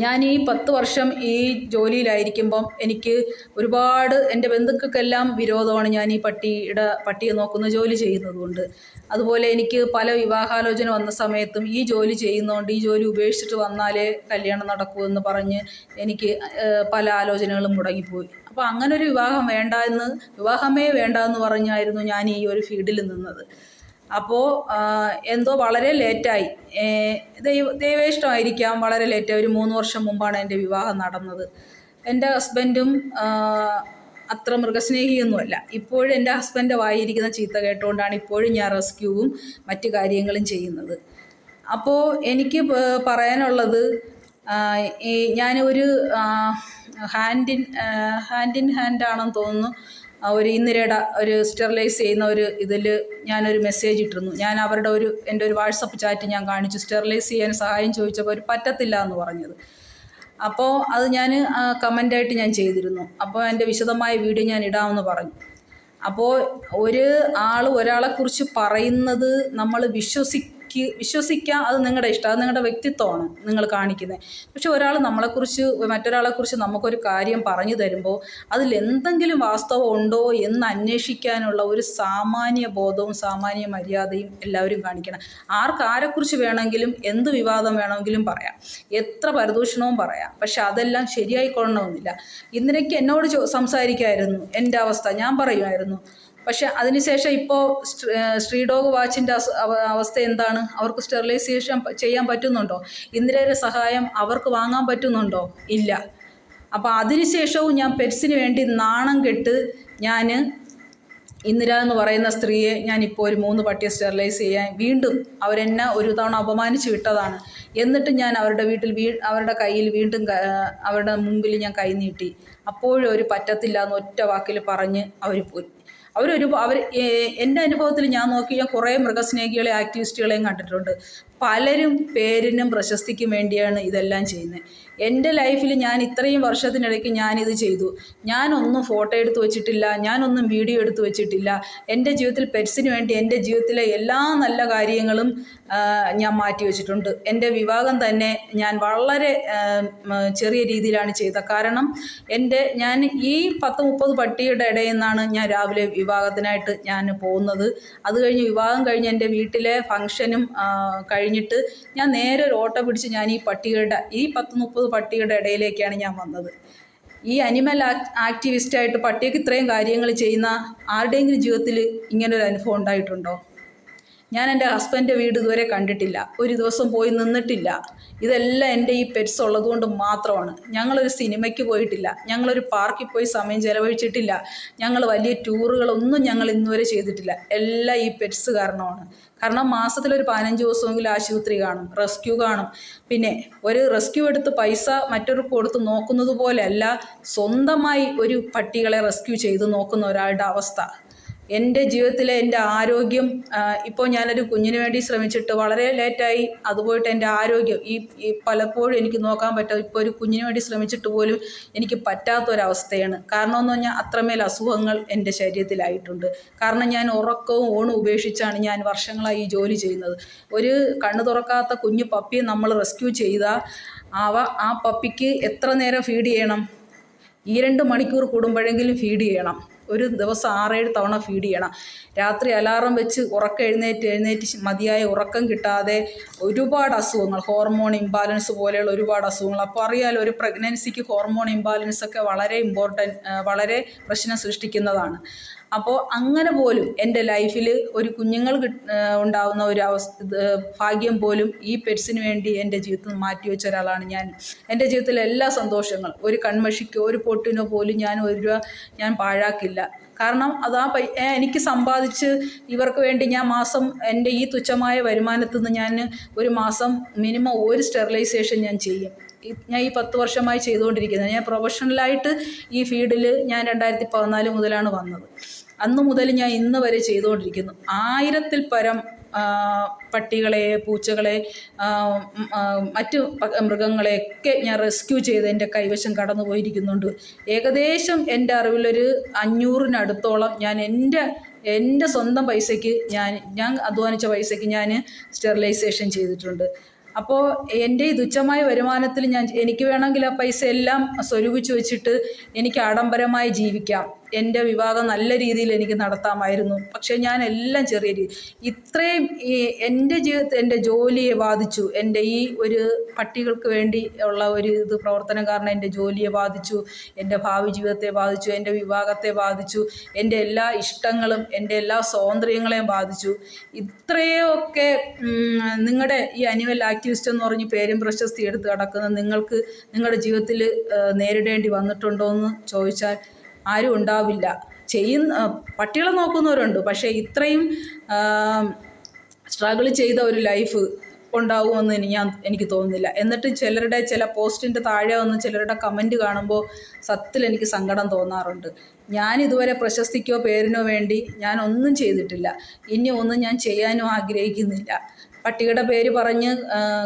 ഞാൻ ഈ 10 വർഷം ഈ ജോലിയിലായിരിക്കുമ്പം എനിക്ക് ഒരുപാട് എൻ്റെ ബന്ധുക്കൾക്കെല്ലാം വിരോധമാണ് ഞാൻ ഈ പട്ടിയെ നോക്കുന്ന ജോലി ചെയ്യുന്നതുകൊണ്ട്. അതുപോലെ എനിക്ക് പല വിവാഹാലോചന വന്ന സമയത്തും ഈ ജോലി ചെയ്യുന്നതുകൊണ്ട് ഈ ജോലി ഉപേക്ഷിച്ചിട്ട് വന്നാലേ കല്യാണം നടക്കൂ എന്ന് പറഞ്ഞ് എനിക്ക് പല ആലോചനകളും മുടങ്ങിപ്പോയി. അപ്പോൾ അങ്ങനൊരു വിവാഹമേ വേണ്ട എന്ന് പറഞ്ഞായിരുന്നു ഞാൻ ഈ ഒരു ഫീൽഡിൽ നിന്നത്. അപ്പോൾ എന്തോ വളരെ ലേറ്റായി, ദൈവേഷ്ടമായിരിക്കാം, വളരെ ലേറ്റായി. ഒരു 3 വർഷം മുമ്പാണ് എൻ്റെ വിവാഹം നടന്നത്. എൻ്റെ ഹസ്ബൻഡും അത്ര മൃഗസ്നേഹിയൊന്നുമല്ല. ഇപ്പോഴും എൻ്റെ ഹസ്ബൻഡ് വായിരിക്കുന്ന ചീത്ത കേട്ടുകൊണ്ടാണ് ഇപ്പോഴും ഞാൻ റെസ്ക്യൂവും മറ്റു കാര്യങ്ങളും ചെയ്യുന്നത്. അപ്പോൾ എനിക്ക് പറയാനുള്ളത്, ഞാനൊരു ഹാൻഡ് ഇൻ ഹാൻഡ് ആണെന്ന് തോന്നുന്നു, ഒരു ഇന്ദിരയുടെ ഒരു സ്റ്റെറിലൈസ് ചെയ്യുന്ന ഒരു ഇതിൽ ഞാനൊരു മെസ്സേജ് ഇട്ടിരുന്നു. ഞാൻ എൻ്റെ ഒരു വാട്സപ്പ് ചാറ്റ് ഞാൻ കാണിച്ചു. സ്റ്റെറിലൈസ് ചെയ്യാൻ സഹായം ചോദിച്ചപ്പോൾ അവർ പറ്റത്തില്ല എന്ന് പറഞ്ഞത്. അപ്പോൾ അത് ഞാൻ കമൻ്റായിട്ട് ഞാൻ ചെയ്തിരുന്നു. അപ്പോൾ എൻ്റെ വിശദമായ വീഡിയോ ഞാൻ ഇടാമെന്ന് പറഞ്ഞു. അപ്പോൾ ഒരാളെക്കുറിച്ച് പറയുന്നത് നമ്മൾ വിശ്വസിക്കാം, അത് നിങ്ങളുടെ ഇഷ്ടം, അത് നിങ്ങളുടെ വ്യക്തിത്വമാണ് നിങ്ങൾ കാണിക്കുന്നത്. പക്ഷെ മറ്റൊരാളെക്കുറിച്ച് നമുക്കൊരു കാര്യം പറഞ്ഞു തരുമ്പോൾ അതിലെന്തെങ്കിലും വാസ്തവം ഉണ്ടോ എന്ന് അന്വേഷിക്കാനുള്ള ഒരു സാമാന്യ ബോധവും സാമാന്യ മര്യാദയും എല്ലാവരും കാണിക്കണം. ആരെക്കുറിച്ച് വേണമെങ്കിലും എന്ത് വിവാദം വേണമെങ്കിലും പറയാം, എത്ര പരദൂഷണവും പറയാം. പക്ഷെ അതെല്ലാം ശരിയായിക്കൊള്ളണമെന്നില്ല. ഇന്നലേക്ക് എന്നോട് സംസാരിക്കുമായിരുന്നു എൻ്റെ അവസ്ഥ, ഞാൻ പറയുമായിരുന്നു. പക്ഷെ അതിനുശേഷം ഇപ്പോൾ സ്ട്രീറ്റ് ഡോഗ് വാച്ചിൻ്റെ അവസ്ഥ എന്താണ്? അവർക്ക് സ്റ്റെറിലൈസേഷൻ ചെയ്യാൻ പറ്റുന്നുണ്ടോ? ഇന്ദിരയുടെ സഹായം അവർക്ക് വാങ്ങാൻ പറ്റുന്നുണ്ടോ? ഇല്ല. അപ്പോൾ അതിനുശേഷവും ഞാൻ പെറ്റ്സിന് വേണ്ടി നാണം കെട്ട് ഞാൻ ഇന്ദിര എന്ന് പറയുന്ന സ്ത്രീയെ ഞാനിപ്പോൾ ഒരു 3 പട്ടിയെ സ്റ്റെറിലൈസ് ചെയ്യാൻ വീണ്ടും അവരെന്നെ ഒരു തവണ അപമാനിച്ച് വിട്ടതാണ്. എന്നിട്ട് ഞാൻ അവരുടെ കയ്യിൽ വീണ്ടും അവരുടെ മുമ്പിൽ ഞാൻ കൈ നീട്ടി. അപ്പോഴും അവർ പറ്റത്തില്ല എന്ന് ഒറ്റ വാക്കിൽ പറഞ്ഞ് അവർ പോയി. എൻ്റെ അനുഭവത്തിൽ ഞാൻ കുറേ മൃഗസ്നേഹികളെ ആക്ടിവിസ്റ്റുകളെയും കണ്ടിട്ടുണ്ട്. പലരും പേരിനും പ്രശസ്തിക്കും വേണ്ടിയാണ് ഇതെല്ലാം ചെയ്യുന്നത്. എൻ്റെ ലൈഫിൽ ഞാൻ ഇത്രയും വർഷത്തിനിടയ്ക്ക് ഞാനിത് ചെയ്തു. ഞാനൊന്നും ഫോട്ടോ എടുത്ത് വെച്ചിട്ടില്ല, ഞാനൊന്നും വീഡിയോ എടുത്ത് വെച്ചിട്ടില്ല. എൻ്റെ ജീവിതത്തിൽ പെറ്റ്സിന് വേണ്ടി എൻ്റെ ജീവിതത്തിലെ എല്ലാ നല്ല കാര്യങ്ങളും ഞാൻ മാറ്റി വെച്ചിട്ടുണ്ട്. എൻ്റെ വിവാഹം തന്നെ ഞാൻ വളരെ ചെറിയ രീതിയിലാണ് ചെയ്തത്. കാരണം ഞാൻ ഈ 10-30 പട്ടിയുടെ ഇടയിൽ നിന്നാണ് ഞാൻ രാവിലെ വിവാഹത്തിനായിട്ട് ഞാൻ പോകുന്നത്. അത് കഴിഞ്ഞ് വിവാഹം കഴിഞ്ഞ് എൻ്റെ വീട്ടിലെ ഫംഗ്ഷനും കഴിഞ്ഞിട്ട് ഞാൻ നേരെ ഒരു ഓട്ടോ പിടിച്ച് ഞാൻ ഈ 10-30 പട്ടിയുടെ ഇടയിലേക്കാണ് ഞാൻ വന്നത്. ഈ അനിമൽ ആക്ടിവിസ്റ്റായിട്ട് പട്ടിക്ക് ഇത്രയും കാര്യങ്ങൾ ചെയ്യുന്ന ആരുടെയെങ്കിലും ജീവിതത്തിൽ ഇങ്ങനൊരു അനുഭവം ഉണ്ടായിട്ടുണ്ടോ? ഞാൻ എൻ്റെ ഹസ്ബൻഡിൻ്റെ വീട് ഇതുവരെ കണ്ടിട്ടില്ല, ഒരു ദിവസം പോയി നിന്നിട്ടില്ല. ഇതെല്ലാം എൻ്റെ ഈ പെറ്റ്സ് ഉള്ളതുകൊണ്ട് മാത്രമാണ്. ഞങ്ങളൊരു സിനിമയ്ക്ക് പോയിട്ടില്ല, ഞങ്ങളൊരു പാർക്കിൽ പോയി സമയം ചെലവഴിച്ചിട്ടില്ല, ഞങ്ങൾ വലിയ ടൂറുകളൊന്നും ഞങ്ങൾ ഇന്നുവരെ ചെയ്തിട്ടില്ല. എല്ലാം ഈ പെറ്റ്സ് കാരണമാണ്. കാരണം മാസത്തിലൊരു 15 ദിവസമെങ്കിലും ആശുപത്രി കാണും, റെസ്ക്യൂ കാണും. പിന്നെ ഒരു റെസ്ക്യൂ എടുത്ത് പൈസ മറ്റൊരു കൊടുത്ത് നോക്കുന്നത് പോലെയല്ല സ്വന്തമായി ഒരു പട്ടികളെ റെസ്ക്യൂ ചെയ്ത് നോക്കുന്ന ഒരാളുടെ അവസ്ഥ. എൻ്റെ ജീവിതത്തിലെ എൻ്റെ ആരോഗ്യം, ഇപ്പോൾ ഞാനൊരു കുഞ്ഞിന് വേണ്ടി ശ്രമിച്ചിട്ട് വളരെ ലേറ്റായി. അതുപോയിട്ട് എൻ്റെ ആരോഗ്യം ഈ പലപ്പോഴും എനിക്ക് നോക്കാൻ പറ്റാം. ഇപ്പോൾ ഒരു കുഞ്ഞിന് വേണ്ടി ശ്രമിച്ചിട്ട് പോലും എനിക്ക് പറ്റാത്തൊരവസ്ഥയാണ്. കാരണം എന്ന് പറഞ്ഞാൽ അത്രമേൽ അസുഖങ്ങൾ എൻ്റെ ശരീരത്തിലായിട്ടുണ്ട്. കാരണം ഞാൻ ഉറക്കവും ഊണും ഉപേക്ഷിച്ചാണ് ഞാൻ വർഷങ്ങളായി ഈ ജോലി ചെയ്യുന്നത്. ഒരു കണ്ണു തുറക്കാത്ത കുഞ്ഞു പപ്പിയെ നമ്മൾ റെസ്ക്യൂ ചെയ്താൽ ആ പപ്പിക്ക് എത്ര നേരം ഫീഡ് ചെയ്യണം? 2 മണിക്കൂർ കൂടുമ്പോഴെങ്കിലും ഫീഡ് ചെയ്യണം. ഒരു ദിവസം 6-7 തവണ ഫീഡ് ചെയ്യണം. രാത്രി അലാറം വെച്ച് എഴുന്നേറ്റ് മതിയായ ഉറക്കം കിട്ടാതെ ഒരുപാട് അസുഖങ്ങൾ, ഹോർമോൺ ഇംബാലൻസ് പോലെയുള്ള ഒരുപാട് അസുഖങ്ങൾ. അപ്പോൾ അറിയാലോ, ഒരു പ്രഗ്നൻസിക്ക് ഹോർമോൺ ഇംബാലൻസ് ഒക്കെ വളരെ പ്രശ്നം സൃഷ്ടിക്കുന്നതാണ്. അപ്പോൾ അങ്ങനെ പോലും എൻ്റെ ലൈഫിൽ ഒരു കുഞ്ഞുങ്ങൾ ഉണ്ടാകുന്ന ഒരു ഭാഗ്യം പോലും ഈ പെറ്റ്സിന് വേണ്ടി എൻ്റെ ജീവിതത്തിൽ നിന്ന് മാറ്റിവെച്ച ഒരാളാണ് ഞാൻ. എൻ്റെ ജീവിതത്തിലെ എല്ലാ സന്തോഷങ്ങളും, ഒരു കൺമഷിക്കോ ഒരു പൊട്ടിനോ പോലും ഞാൻ 1 രൂപ ഞാൻ പാഴാക്കില്ല. കാരണം അതാ എനിക്ക് സമ്പാദിച്ച് ഇവർക്ക് വേണ്ടി ഞാൻ മാസം എൻ്റെ ഈ തുച്ഛമായ വരുമാനത്തിൽ നിന്ന് ഞാൻ ഒരു മാസം മിനിമം ഒരു സ്റ്റെറിലൈസേഷൻ ഞാൻ ചെയ്യും. ഞാൻ ഈ 10 വർഷമായി ചെയ്തുകൊണ്ടിരിക്കുന്നത്. ഞാൻ പ്രൊഫഷണലായിട്ട് ഈ ഫീൽഡിൽ ഞാൻ 2014 മുതലാണ് വന്നത്. അന്ന് മുതൽ ഞാൻ ഇന്ന് വരെ ചെയ്തുകൊണ്ടിരിക്കുന്നു. 1000-ൽ പരം പട്ടികളെ, പൂച്ചകളെ, മറ്റു മൃഗങ്ങളെയൊക്കെ ഞാൻ റെസ്ക്യൂ ചെയ്ത് എൻ്റെ കൈവശം കടന്നു പോയിരിക്കുന്നുണ്ട്. ഏകദേശം എൻ്റെ അറിവിലൊരു 500-നടുത്തോളം ഞാൻ എൻ്റെ സ്വന്തം പൈസയ്ക്ക് ഞാൻ അധ്വാനിച്ച പൈസയ്ക്ക് ഞാൻ സ്റ്റെറിലൈസേഷൻ ചെയ്തിട്ടുണ്ട്. അപ്പോൾ എൻ്റെ ഈ തുച്ഛമായ വരുമാനത്തിൽ എനിക്ക് വേണമെങ്കിൽ ആ പൈസ എല്ലാം സ്വരൂപിച്ച് വെച്ചിട്ട് എനിക്ക് ആഡംബരമായി ജീവിക്കാം. എൻ്റെ വിവാഹം നല്ല രീതിയിൽ എനിക്ക് നടത്താമായിരുന്നു. പക്ഷേ ഞാൻ എല്ലാം ചെറിയ രീതി ഇത്രയും എൻ്റെ ജീവിതത്തിൽ എൻ്റെ ജോലിയെ ബാധിച്ചു. എൻ്റെ ഈ ഒരു പട്ടികൾക്ക് വേണ്ടി ഉള്ള ഒരു പ്രവർത്തനം കാരണം എൻ്റെ ജോലിയെ ബാധിച്ചു, എൻ്റെ ഭാവി ജീവിതത്തെ ബാധിച്ചു, എൻ്റെ വിവാഹത്തെ ബാധിച്ചു, എൻ്റെ എല്ലാ ഇഷ്ടങ്ങളും എൻ്റെ എല്ലാ സ്വാതന്ത്ര്യങ്ങളെയും ബാധിച്ചു. ഇത്രയൊക്കെ നിങ്ങളുടെ ഈ അനിമൽ ആക്ടിവിസ്റ്റ് എന്ന് പറഞ്ഞ് പേരും പ്രശസ്തി എടുത്ത് നടക്കുന്ന നിങ്ങൾക്ക് നിങ്ങളുടെ ജീവിതത്തിൽ നേരിടേണ്ടി വന്നിട്ടുണ്ടോ എന്ന് ചോദിച്ചാൽ ആരും ഉണ്ടാവില്ല. പട്ടികളെ നോക്കുന്നവരുണ്ട്, പക്ഷേ ഇത്രയും സ്ട്രഗിൾ ചെയ്ത ഒരു ലൈഫ് ഉണ്ടാവുമെന്ന് എനിക്ക് തോന്നുന്നില്ല. എന്നിട്ട് ചില പോസ്റ്റിൻ്റെ താഴെ വന്ന് ചിലരുടെ കമൻറ്റ് കാണുമ്പോൾ സത്യത്തിൽ എനിക്ക് സങ്കടം തോന്നാറുണ്ട്. ഞാൻ ഇതുവരെ പ്രശസ്തിക്കോ പേരിനോ വേണ്ടി ഞാൻ ഒന്നും ചെയ്തിട്ടില്ല. ഇനി ഒന്നും ഞാൻ ചെയ്യാനും ആഗ്രഹിക്കുന്നില്ല. പട്ടികയുടെ പേര് പറഞ്ഞ്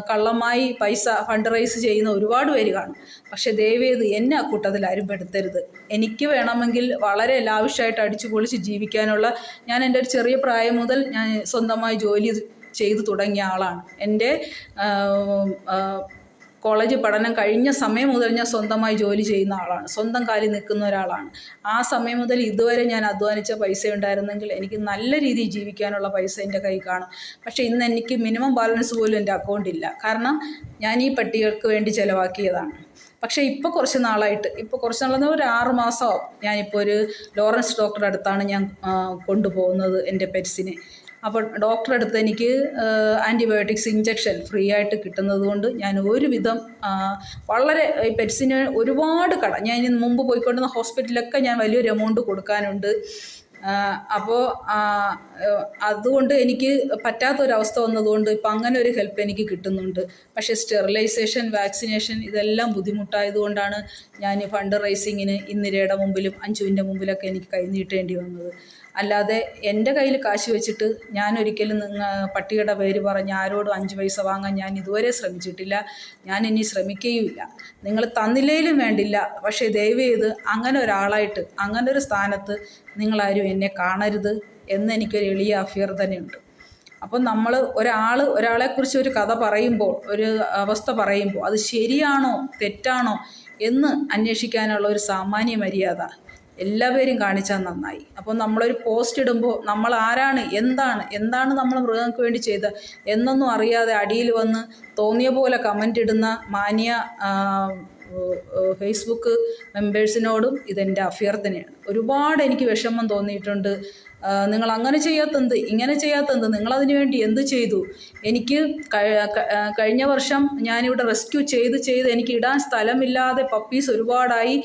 കള്ളമായി പൈസ ഫണ്ട് റൈസ് ചെയ്യുന്ന ഒരുപാട് പേര് കാണും. പക്ഷേ ദയവേത് എന്നെ ആ കൂട്ടത്തിൽ ആരും പെടുത്തരുത്. എനിക്ക് വേണമെങ്കിൽ വളരെ ലാവിഷായിട്ട് അടിച്ചു പൊളിച്ച് ജീവിക്കാനുള്ള ഞാൻ എൻ്റെ ഒരു ചെറിയ പ്രായം മുതൽ ഞാൻ സ്വന്തമായി ജോലി ചെയ്തു തുടങ്ങിയ ആളാണ്. എൻ്റെ കോളേജ് പഠനം കഴിഞ്ഞ സമയം മുതൽ ഞാൻ സ്വന്തമായി ജോലി ചെയ്യുന്ന ആളാണ്, സ്വന്തം കാലിൽ നിൽക്കുന്ന ഒരാളാണ്. ആ സമയം മുതൽ ഇതുവരെ ഞാൻ അധ്വാനിച്ച പൈസ ഉണ്ടായിരുന്നെങ്കിൽ എനിക്ക് നല്ല രീതിയിൽ ജീവിക്കാനുള്ള പൈസ എൻ്റെ കൈ കാണും. പക്ഷേ ഇന്ന് എനിക്ക് മിനിമം ബാലൻസ് പോലും എൻ്റെ അക്കൗണ്ടില്ല. കാരണം ഞാൻ ഈ പട്ടികൾക്ക് വേണ്ടി ചിലവാക്കിയതാണ്. പക്ഷേ ഇപ്പോൾ കുറച്ച് നാളെന്ന് ഒരു 6 മാസമാവും ഞാനിപ്പോൾ ഒരു ലോറൻസ് ഡോക്ടറുടെ അടുത്താണ് ഞാൻ കൊണ്ടുപോകുന്നത് എൻ്റെ പെറ്റ്സിനെ. അപ്പോൾ ഡോക്ടറെ അടുത്ത് എനിക്ക് ആൻറ്റിബയോട്ടിക്സ് ഇഞ്ചക്ഷൻ ഫ്രീ ആയിട്ട് കിട്ടുന്നത് കൊണ്ട് ഞാൻ ഒരുവിധം വളരെ ഈ പെറ്റ്സിന് ഒരുപാട് ഞാൻ ഇനി മുമ്പ് പോയിക്കൊണ്ടിരുന്ന ഹോസ്പിറ്റലിലൊക്കെ ഞാൻ വലിയൊരു എമൗണ്ട് കൊടുക്കാനുണ്ട്. അപ്പോൾ അതുകൊണ്ട് എനിക്ക് പറ്റാത്തൊരവസ്ഥ വന്നതുകൊണ്ട് ഇപ്പം അങ്ങനെ ഒരു ഹെൽപ്പ് എനിക്ക് കിട്ടുന്നുണ്ട്. പക്ഷേ സ്റ്റെറിലൈസേഷൻ, വാക്സിനേഷൻ ഇതെല്ലാം ബുദ്ധിമുട്ടായതുകൊണ്ടാണ് ഞാൻ ഫണ്ട് റൈസിങ്ങിന് ഇന്ദിരയുടെ മുമ്പിലും അഞ്ജുവിൻ്റെ മുമ്പിലൊക്കെ എനിക്ക് കൈനീട്ടേണ്ടി വന്നത്. അല്ലാതെ എൻ്റെ കയ്യിൽ കാശ് വെച്ചിട്ട് ഞാനൊരിക്കലും പട്ടികയുടെ പേര് പറഞ്ഞ് ആരോടും 5 പൈസ വാങ്ങാൻ ഞാൻ ഇതുവരെ ശ്രമിച്ചിട്ടില്ല. ഞാൻ ഇനി ശ്രമിക്കുകയുമില്ല. നിങ്ങൾ തന്നില്ലേലും വേണ്ടില്ല. പക്ഷേ ദയവ് ചെയ്ത് അങ്ങനെ ഒരാളായിട്ട് അങ്ങനെ ഒരു സ്ഥാനത്ത് നിങ്ങളാരും എന്നെ കാണരുത് എന്ന് എനിക്കൊരു എളിയ അഭ്യർത്ഥനയുണ്ട്. അപ്പം നമ്മൾ ഒരാളെക്കുറിച്ച് ഒരു കഥ പറയുമ്പോൾ, ഒരു അവസ്ഥ പറയുമ്പോൾ അത് ശരിയാണോ തെറ്റാണോ എന്ന് അന്വേഷിക്കാനുള്ള ഒരു സാമാന്യ മര്യാദ എല്ലാവരും കാണിച്ചാൽ നന്നായി. അപ്പോൾ നമ്മളൊരു പോസ്റ്റ് ഇടുമ്പോൾ നമ്മൾ ആരാണ്, എന്താണ് നമ്മൾ മൃഗങ്ങൾക്ക് വേണ്ടി ചെയ്ത എന്നൊന്നും അറിയാതെ അടിയിൽ വന്ന് തോന്നിയ പോലെ കമൻ്റ് ഇടുന്ന മാന്യ ഫേസ്ബുക്ക് മെമ്പേഴ്സിനോടും ഇതെൻ്റെ അഭ്യർത്ഥനയാണ്. ഒരുപാട് എനിക്ക് വിഷമം തോന്നിയിട്ടുണ്ട്. നിങ്ങൾ അങ്ങനെ ചെയ്യാത്തത്, ഇങ്ങനെ ചെയ്യാത്തത്, നിങ്ങളതിനു വേണ്ടി എന്ത് ചെയ്തു? എനിക്ക് കഴിഞ്ഞ വർഷം ഞാനിവിടെ റെസ്ക്യൂ ചെയ്ത് എനിക്ക് ഇടാൻ സ്ഥലമില്ലാതെ പപ്പീസ് ഒരുപാടായി,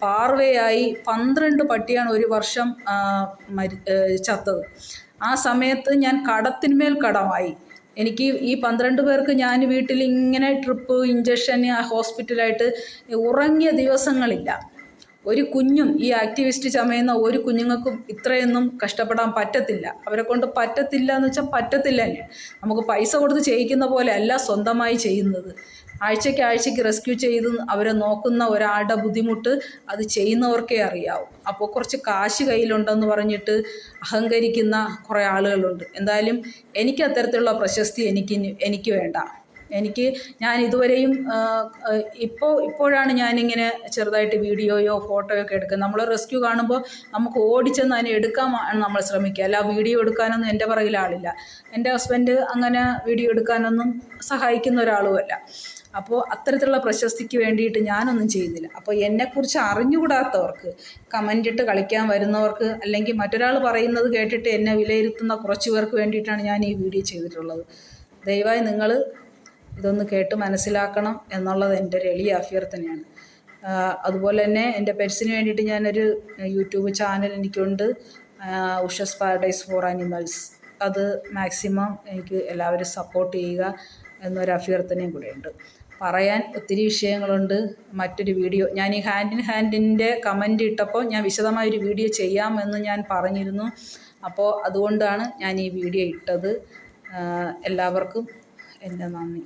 പാർവയായി 12 പട്ടിയാണ് ഒരു വർഷം ചത്തത്. ആ സമയത്ത് ഞാൻ കടത്തിന്മേൽ കടമായി. എനിക്ക് ഈ 12 പേർക്ക് ഞാൻ വീട്ടിൽ ഇങ്ങനെ ട്രിപ്പ്, ഇഞ്ചക്ഷൻ, ഹോസ്പിറ്റലായിട്ട് ഉറങ്ങിയ ദിവസങ്ങളില്ല. ഒരു കുഞ്ഞും ഈ ആക്ടിവിസ്റ്റ് ചമയുന്ന ഒരു കുഞ്ഞുങ്ങൾക്കും ഇത്രയൊന്നും കഷ്ടപ്പെടാൻ പറ്റത്തില്ല. അവരെ കൊണ്ട് പറ്റത്തില്ല എന്ന് വെച്ചാൽ പറ്റത്തില്ല തന്നെ. നമുക്ക് പൈസ കൊടുത്ത് ചെയ്യിക്കുന്ന പോലെ അല്ല സ്വന്തമായി ചെയ്യുന്നത്. ആഴ്ചയ്ക്ക് റെസ്ക്യൂ ചെയ്ത് അവരെ നോക്കുന്ന ഒരാളുടെ ബുദ്ധിമുട്ട് അത് ചെയ്യുന്നവർക്കേ അറിയാവൂ. അപ്പോൾ കുറച്ച് കാശ് കയ്യിലുണ്ടെന്ന് പറഞ്ഞിട്ട് അഹങ്കരിക്കുന്ന കുറേ ആളുകളുണ്ട്. എന്തായാലും എനിക്ക് അത്തരത്തിലുള്ള പ്രശസ്തി എനിക്ക് വേണ്ട. ഞാൻ ഇതുവരെയും ഇപ്പോഴാണ് ഞാനിങ്ങനെ ചെറുതായിട്ട് വീഡിയോയോ ഫോട്ടോയോ ഒക്കെ എടുക്കുന്നത്. നമ്മൾ റെസ്ക്യൂ കാണുമ്പോൾ നമുക്ക് ഓടിച്ചെന്ന് അതിനെ എടുക്കാൻ നമ്മൾ ശ്രമിക്കുക, അല്ല വീഡിയോ എടുക്കാനൊന്നും എൻ്റെ പുറകിൽ ആളില്ല. എൻ്റെ ഹസ്ബൻഡ് അങ്ങനെ വീഡിയോ എടുക്കാനൊന്നും സഹായിക്കുന്ന ഒരാളുമല്ല. അപ്പോൾ അത്തരത്തിലുള്ള പ്രശസ്തിക്ക് വേണ്ടിയിട്ട് ഞാനൊന്നും ചെയ്യുന്നില്ല. അപ്പോൾ എന്നെക്കുറിച്ച് അറിഞ്ഞുകൂടാത്തവർക്ക്, കമൻ്റിട്ട് കളിക്കാൻ വരുന്നവർക്ക്, അല്ലെങ്കിൽ മറ്റൊരാൾ പറയുന്നത് കേട്ടിട്ട് എന്നെ വിലയിരുത്തുന്ന കുറച്ച് പേർക്ക് വേണ്ടിയിട്ടാണ് ഞാൻ ഈ വീഡിയോ ചെയ്തിട്ടുള്ളത്. ദയവായി നിങ്ങൾ ഇതൊന്ന് കേട്ട് മനസ്സിലാക്കണം എന്നുള്ളത് എൻ്റെ ഒരു എളിയ അഭ്യർത്ഥനയാണ്. അതുപോലെ തന്നെ എൻ്റെ പെറ്റ്സിന് വേണ്ടിയിട്ട് ഞാനൊരു യൂട്യൂബ് ചാനൽ എനിക്കുണ്ട്, ഉഷസ് പാരഡൈസ് ഫോർ ആനിമൽസ്. അത് മാക്സിമം എനിക്ക് എല്ലാവരും സപ്പോർട്ട് ചെയ്യുക എന്നൊരു അഭ്യർത്ഥനയും കൂടെയുണ്ട്. പറയാൻ ഒത്തിരി വിഷയങ്ങളുണ്ട്. മറ്റൊരു വീഡിയോ ഞാൻ ഈ ഹാൻഡ് ഇൻ ഹാൻഡിൻ്റെ കമൻ്റ് ഇട്ടപ്പോൾ ഞാൻ വിശദമായൊരു വീഡിയോ ചെയ്യാമെന്ന് ഞാൻ പറഞ്ഞിരുന്നു. അപ്പോൾ അതുകൊണ്ടാണ് ഞാൻ ഈ വീഡിയോ ഇട്ടത്. എല്ലാവർക്കും എൻ്റെ നന്ദി.